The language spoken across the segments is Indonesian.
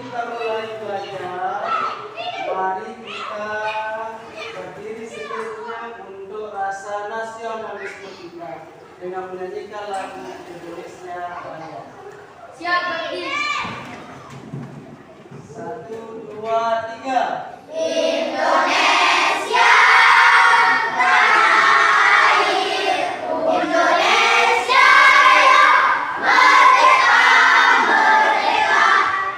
kita mulai belajar, mari kita berdiri sejenak untuk rasa nasionalisme kita dengan menyanyikan lagu Indonesia Raya. Siap berdiri. 1, 2, 3. Indonesia tanah airku, Indonesia yang merdeka, merdeka,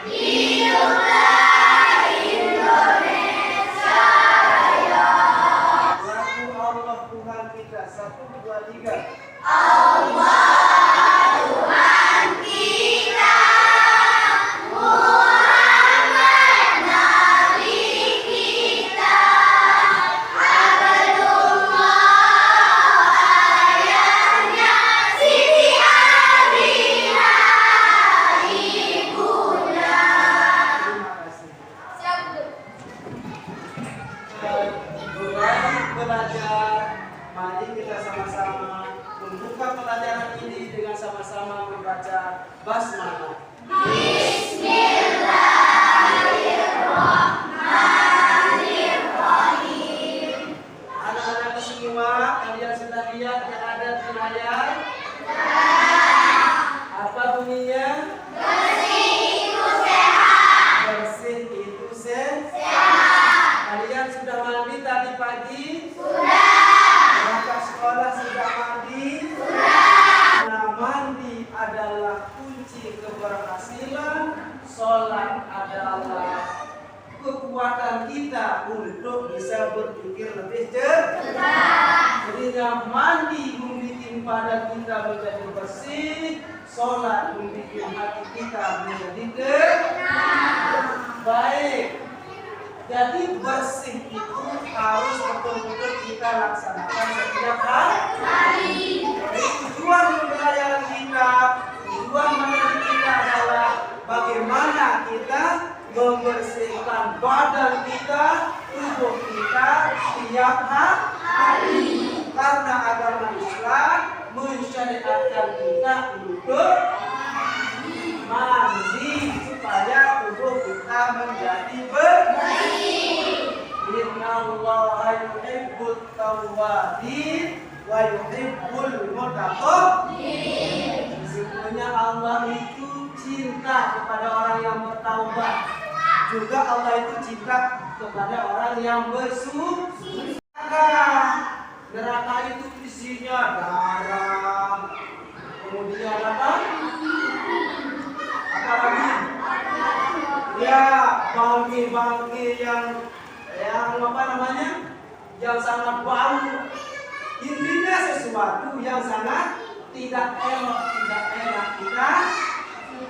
hiduplah Indonesia Raya. Lagu Allah Tuhan kita 1, 2, 3. Allah Tuhan kita, Muhammad Nabi kita, Abdullah ayahnya, Siti Aminah ibunya. Terima kasih. Siap, Bu. Mulai belajar, mari kita sama-sama membuka pelajaran ini dengan sama-sama membaca basmalah. Bismillahirrahmanirrahim. Anak-anak semua, kalian sudah lihat yang ada di layar? Apa bunyinya? Bersih itu sehat. Bersih itu Sehat. Kalian sudah mandi tadi pagi? Sudah. Berangkat sekolah sudah mandi? Sudah. Nah, mandi adalah kunci keberhasilan. Sholat adalah kekuatan kita untuk bisa berpikir lebih cerdas. Jadi mandi membuat badan kita menjadi bersih, sholat membuat hati kita menjadi tenang. Baik. Jadi bersih itu harus betul-betul kita laksanakan setiap hari. Jadi tujuan pembelajaran kita, tujuan mendidik kita adalah bagaimana kita membersihkan badan kita, tubuh kita tiap hari. Karena agama Islam mensyariatkan kita untuk mandi supaya tubuh kita menjadi bersih. Innallaha yuhibbut tawwabin wa yuhibbul mutatahhirin. Sesungguhnya Allah itu cinta kepada orang yang bertaubat. Juga Allah itu cinta kepada orang yang bersuci. Neraka itu isinya darah. Kemudian apa? Apalagi? Ya, bangke-bangke yang apa namanya? Yang sangat bau. Intinya sesuatu yang sangat tidak enak kita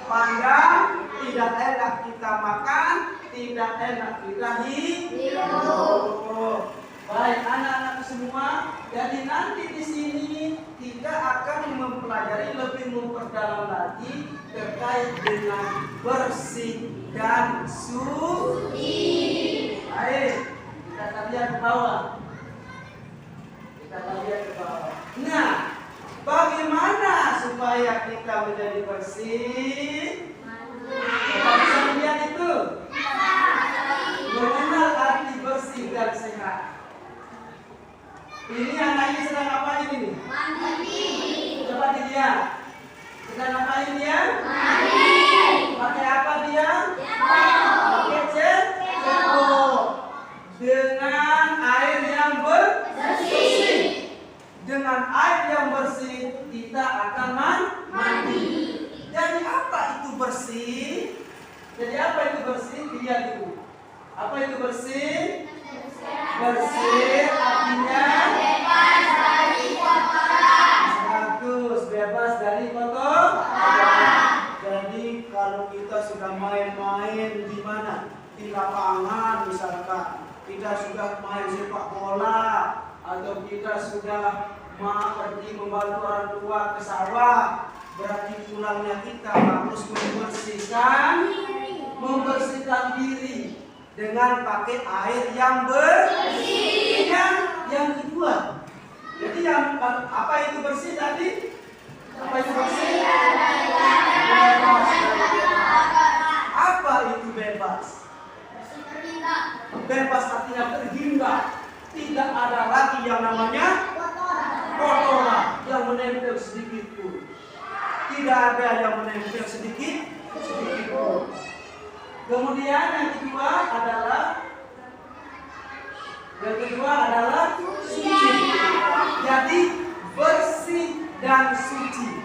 pandang, tidak enak kita makan, tidak enak kita hidup. Baik anak-anak semua, jadi nanti di sini kita akan mempelajari lebih memperdalam lagi terkait dengan bersih dan suci. Baik, kita lihat ke bawah. Nah, bagaimana supaya kita menjadi bersih? Kita bisa lihat itu. Mengenal arti bersih dan sehat. Ini anak ini sedang ngapain ini? Mandi. Coba dilihat. Sedang ngapain dia? Mandi. Pakai apa dia? Pakai cebok. Dengan air yang bersih. Dengan air yang bersih kita akan mandi. Jadi apa itu bersih? Jadi apa itu bersih? Lihat dulu. Apa itu bersih? Bersih artinya Bebas dari kotoran. bagus, bebas dari kotoran. Jadi kalau kita sudah main-main di mana? Di lapangan misalkan, kita sudah main sepak bola atau kita sudah pergi membantu orang tua ke sawah, berarti pulangnya kita harus membersihkan diri dengan pakai air yang bersih. Yang kedua, jadi yang apa itu bersih tadi? Apa itu bersih? Apa itu bebas? bebas. Bebas artinya terhindar. Tidak ada lagi yang namanya kotoran yang menempel sedikit pun. Tidak ada yang menempel sedikit pun. Kemudian yang kedua adalah suci. Jadi bersih dan suci.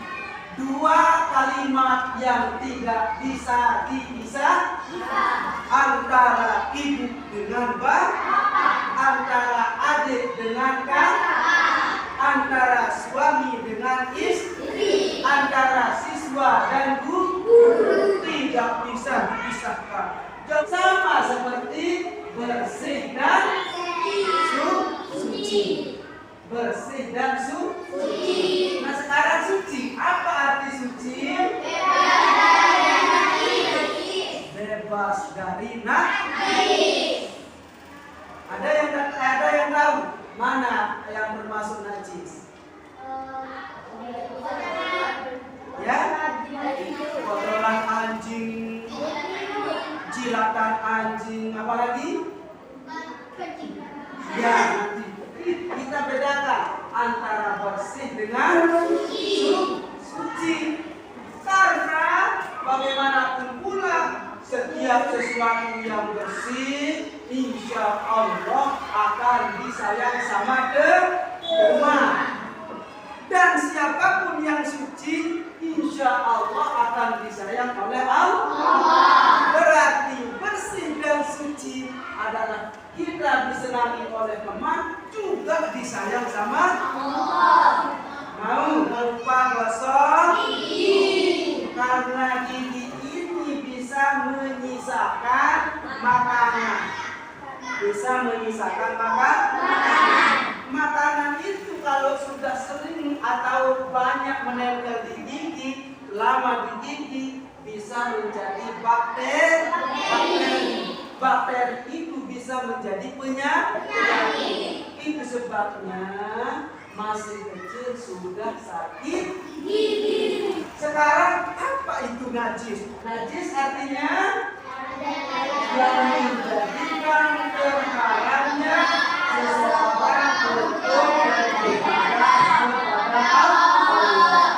Dua kalimat yang tidak bisa dipisah antara ibu dengan bapak, antara adik dengan kakak, antara suami dengan istri, antara siswa dan guru, tidak bisa dipisahkan. Sama seperti bersih dan suci. Bersih dan suci. Nah sekarang suci, apa arti suci? Bebas dari najis. Ada yang tahu mana yang bermasuk najis? Ya, kotoran anjing, jilatan anjing, apalagi? Ya, nanti kita bedakan antara bersih dengan suci. Karena bagaimanapun pula setiap sesuatu yang bersih insya Allah akan disayang sama teman. Dan siapapun yang suci insya Allah akan disayang oleh Allah. Berarti bersih dan suci adalah kita disenangi oleh teman, juga disayang sama Allah. Mau lupa gosok gigi, karena gigi ini bisa menyisakan makanan. Makanan itu kalau sudah sering atau banyak menempel di gigi, lama di gigi, bisa menjadi bakteri. Bakteri itu bisa menjadi penyakit. Itu sebabnya masih kecil sudah sakit gigi. Sekarang apa itu najis? Najis artinya yang menjadikan terharamnya seseorang untuk beribadah kepada Allah.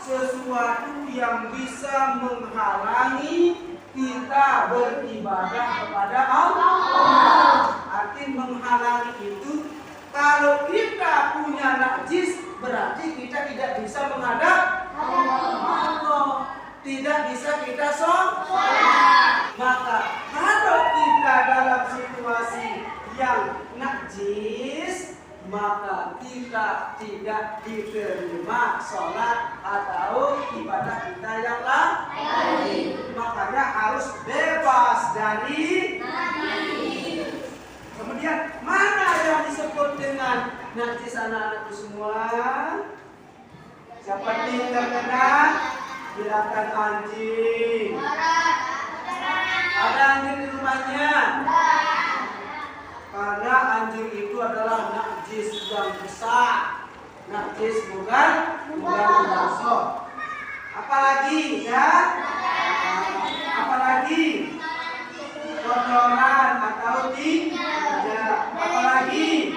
Sesuatu yang bisa menghalangi kita beribadah kepada Allah. Arti menghalangi itu, kalau kita punya najis berarti kita tidak bisa menghadap Allah. Tidak bisa kita sholat. Maka kalau kita dalam situasi yang najis, maka kita tidak diterima sholat atau ibadah kita yang lain. Makanya harus bebas dari najis. Kemudian mana yang disebut dengan najis anak-anakku semua? Seperti terkena jilatan anjing. Ada anjing di rumahnya? Karena anjing itu adalah najis yang besar. Najis bukan bosok. Apalagi ya? Apalagi kotoran atau tidak. Apalagi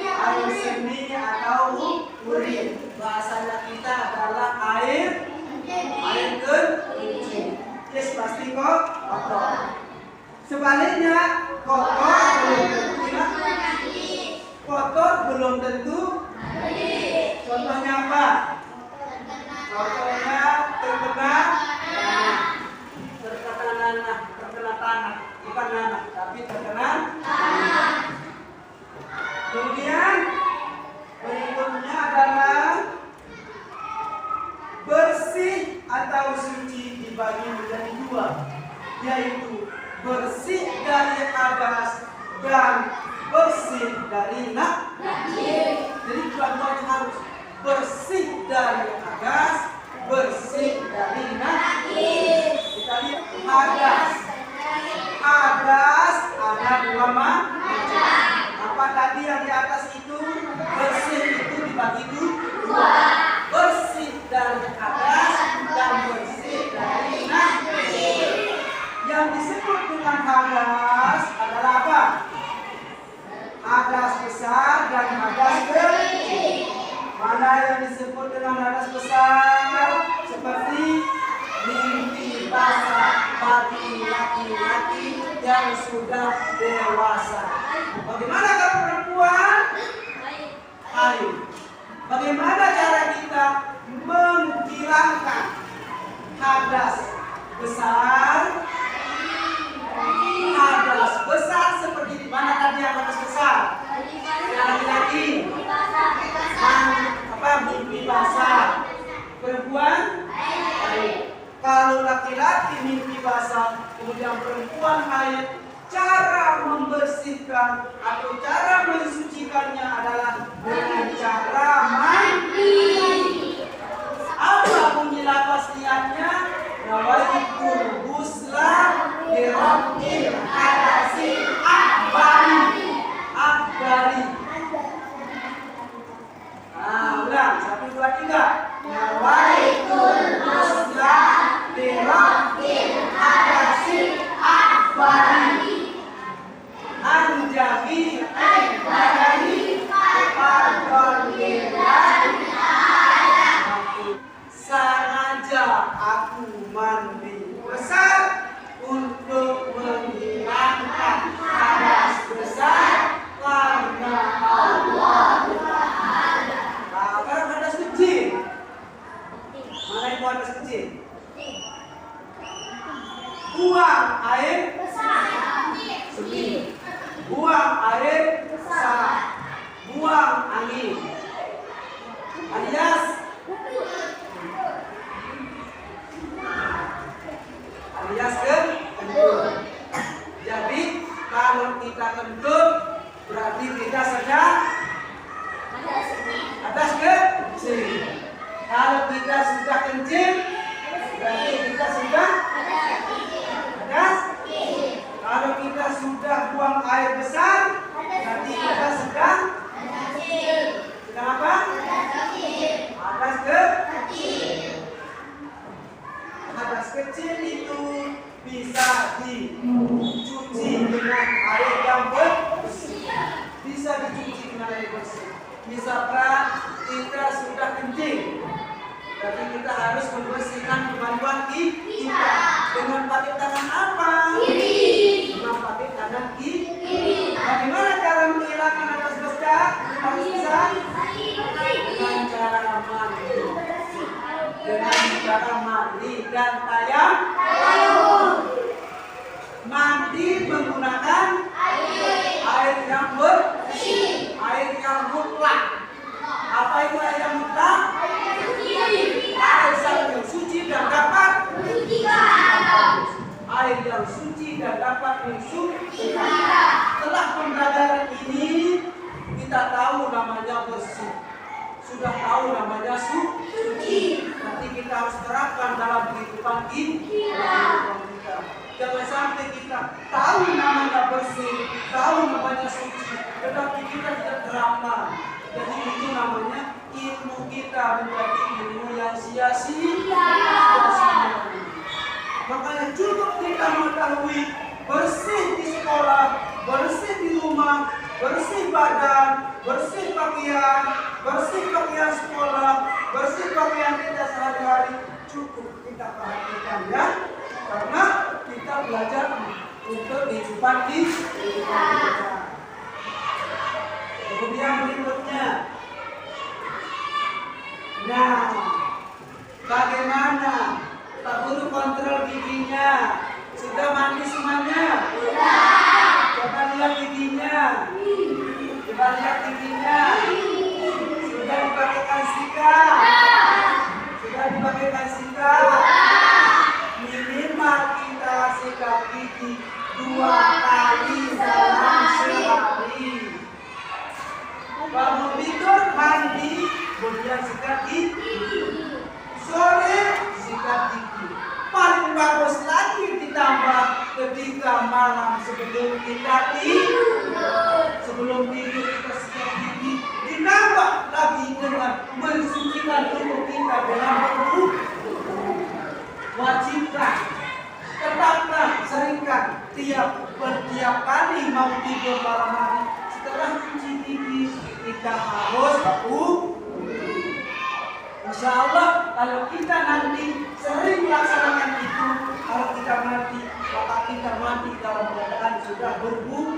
air seni atau urin. Bahasanya kita adalah air kencing. Yes, pasti kok kotor. Sebaliknya kotor belum tentu. Contohnya apa? Contohnya terkena tanah, bukan nanah, tapi terkena tanah. Kemudian berikutnya adalah bersih atau suci dibagi menjadi dua, yaitu bersih dari hadas dan bersih dari najis. Jadi dua-duanya harus bersih dari hadas, bersih dari najis. Kita lihat hadas. Hadas ada dua macam. Apa tadi yang di atas itu? Bersih itu dibagi dua. Bersih dari hadas dan bersih dari najis. Yang disebut dengan hadas adalah apa? Hadas besar dan hadas kecil. Mana yang disebut dengan hadas besar? Seperti mimpi basah bagi laki-laki yang sudah dewasa. Bagaimana kalau perempuan? Ayo. Bagaimana cara kita menghilangkan hadas besar? Hadas besar seperti di mana tadi yang hadas besar? Laki-laki. Mimpi basah. Perempuan? Haid. Kalau laki-laki mimpi basah, kemudian perempuan haid, cara membersihkan atau cara mensucikannya adalah dengan cara mandi. Apa bunyi lafaz niatnya? Nawaitul ghusla bi rabbil hadasil akbari. Ulang 1, 2, 3. Nawaitul ghusla bi rabbil hadasil akbari. Anjami al-badani sengaja aku mandi besar untuk menghilangkan hadas besar karena Allah Ta'ala. Sekarang hadas kecil. Mana itu hadas kecil? Buang air sedikit. Buang air besar. Buang angin. Alias kentut. Jadi kalau kita kentut berarti kita sedang hadas kecil. Kalau kita sudah kencing berarti kita sudah hadas. Kalau kita sudah buang air besar berarti kita sedang apa? Hadas kecil. Hadas kecil itu bisa dicuci dengan air yang bersih. Bisa dicuci dengan air bersih. Misalkan kita sudah kencing, berarti kita harus membersihkan kemaluan kita dengan pakai tangan apa? Kiri. Dengan pakai tangan kiri. Bagaimana cara menghilangkan hadas besar? Harus bisa dengan cara mandi. Dengan cara mandi dan tayamum. Mandi menggunakan air yang bersih, air yang mutlak. Apa itu air yang mutlak? Air yang suci dan dapat air yang suci dan dapat mensucikan. Setelah pembelajaran ini kita tahu namanya bersih, sudah tahu namanya suci. Nanti kita harus terapkan dalam kehidupan kita. Jangan sampai kita tahu namanya bersih, tahu namanya suci, tetapi kita tidak terapkan. Jadi itu namanya ilmu kita menjadi ilmu yang sia-sia. Makanya cukup kita mengetahui bersih di sekolah, bersih di rumah, bersih badan, bersih pakaian sekolah, bersih pakaian kita sehari-hari. Cukup kita perhatikan ya, karena kita belajar untuk kehidupan kita. Kemudian berikutnya, nah, bagaimana Pak Guru kontrol giginya? Sudah mandi semuanya? Sudah. Coba lihat giginya. Coba lihat giginya. Sudah dipakaikan sikat? Sudah dipakaikan sikat? Minimal kita sikat gigi 2 kali dalam sehari. Bangun tidur mandi, kemudian sikat gigi. Sore sikat gigi. Paling bagus lagi ditambah ketika malam sebelum kita tidur. Sebelum tidur kita sikat gigi. Ditambah lagi dengan mensucikan tubuh kita dengan berwudu. Wajibkan, tetapkan, seringkan Setiap kali mau tidur malam hari, setelah cuci gigi kita harus Insya Allah kalau kita nanti sering melaksanakan itu, kalau kita mati, maka kita mati dalam keadaan sudah berwudu.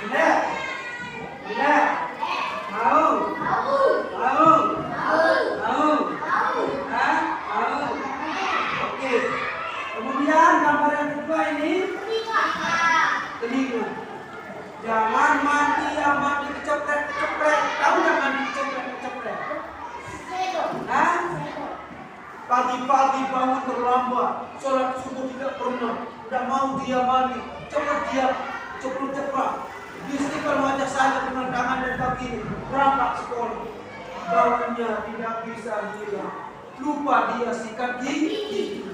Benar? Benar? Mau? Mau? Mau? Hah? Mau? Oke. Kemudian gambar yang kedua ini telinga. Jangan mandi yang mandi keceprek-keceprek. Tahu nggak mandi keceprek-keceprek? Hah? Pagi-pagi bangun terlambat, sholat subuh tidak pernah, udah mau dia mandi, cepat dia cepat. Istiqlal wajah saya dengan tangan dan kaki ini, berangkat sekolah. Baunya tidak bisa hilang, lupa dia sikat gigi.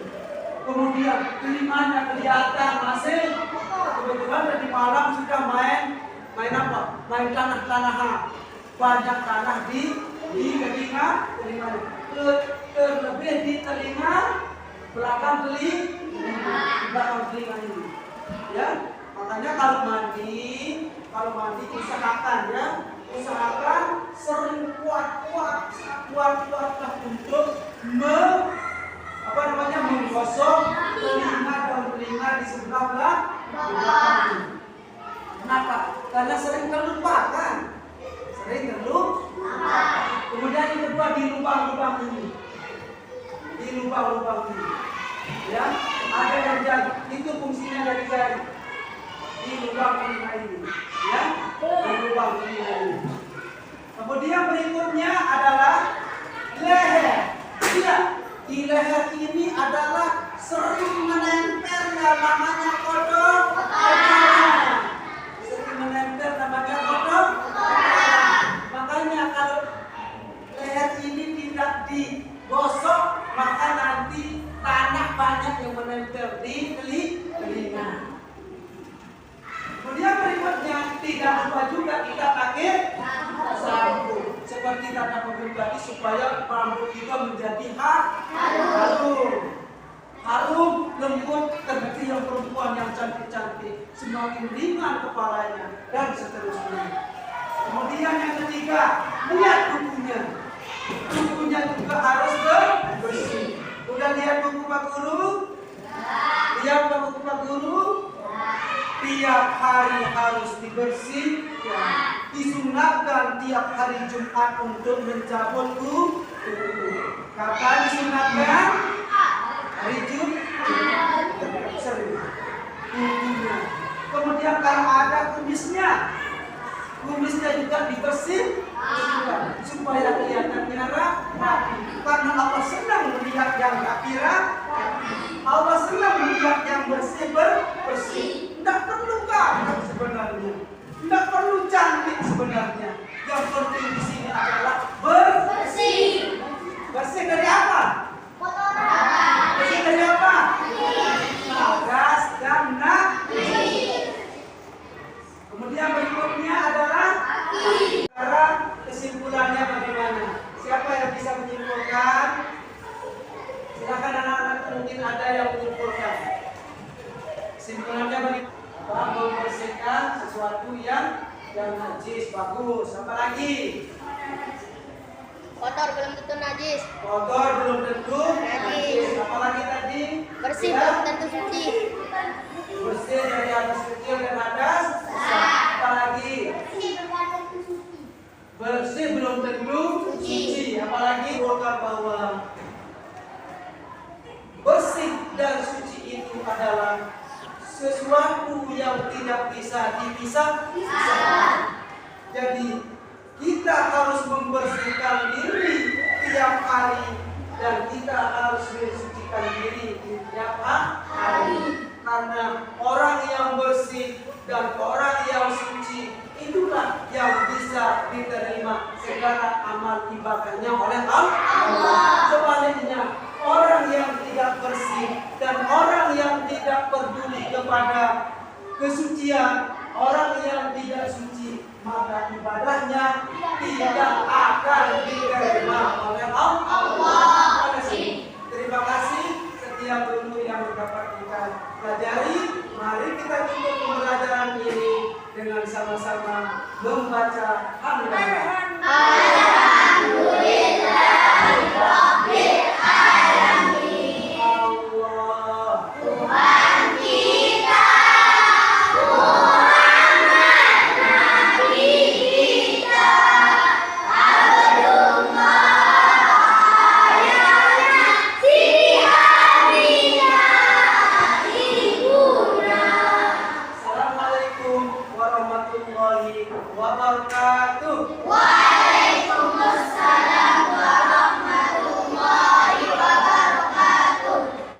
Kemudian telinganya kelihatan masih. Kebetulan tadi malam sudah main apa? Main tanah-tanahan. Banyak tanah di telinga. Terlebih di telinga belakang telinga ini. Ya, makanya kalau mandi usahakan sering kuat-kuatlah untuk menggosok telinga dan telinga di sebelah belakang. Kenapa? Karena sering terlupakan. Kemudian yang kedua di lubang-lubang ini. Ya, ada yang jari. Itu fungsinya dari jari. Di lubang telinga ini. Ya, di lubang telinga ini. Kemudian berikutnya adalah leher. Iya, di leher ini adalah sering menempel yang namanya kodok. Sering menempel namanya kodok. Makanya kalau leher ini tidak digosok, maka nanti tanah banyak yang menempel di telinga. Kemudian berikutnya tidak lupa juga kita pakai sampo. Seperti kata pembuka supaya rambut kita menjadi harum, lembut, terbukti yang perempuan yang cantik-cantik, semakin ringan kepalanya dan seterusnya. Kemudian yang ketiga, lihat kukunya. Kukunya juga harus bersih. Udah lihat kuku Pak Guru? Lihat kuku Pak Guru? Tiap hari harus dibersihkan. Disunatkan tiap hari Jumat untuk mencabut kuku. Kapan disunatkan? Hari Jumat. Sering. Kukunya. Kemudian kalau ada kumisnya juga dibersihkan supaya kelihatan rapi. Karena Allah senang melihat yang rapi. Allah senang melihat yang bersih. Tidak perlu ganteng sebenarnya, tidak perlu cantik sebenarnya. Yang penting di sini adalah bersih. Bersih dari apa? Kotoran. Bersih dari apa? Nagas dan najis. Kemudian berikutnya adalah sekarang kesimpulannya bagaimana? Siapa yang bisa menyimpulkan? Silakan anak-anak, mungkin ada yang menyimpulkan. Kesimpulannya bagaimana? Membersihkan sesuatu yang najis, bagus. Apa lagi? Kotor belum tentu najis. Kotor belum tentu najis. Apa lagi tadi? Bersih ya? belum tentu suci. Bersih dari atas kecil dan atas besar. Apa lagi? Bersih belum tentu suci. Apalagi golkar bahwa bersih dan suci itu adalah sesuatu yang tidak bisa dipisahkan. Jadi kita harus membersihkan diri tiap hari dan kita harus mensucikan diri tiap hari. Karena orang yang bersih dan orang yang suci itulah yang bisa diterima segala amal ibadahnya oleh Allah. Sebaliknya, orang yang tidak bersih dan orang yang tidak peduli kepada kesucian, orang yang tidak suci, maka ibadahnya tidak akan diterima oleh Allah. Terima kasih setiap ilmu yang dapat kita pelajari. Mari kita tutup pembelajaran ini dengan sama-sama membaca hamdalah.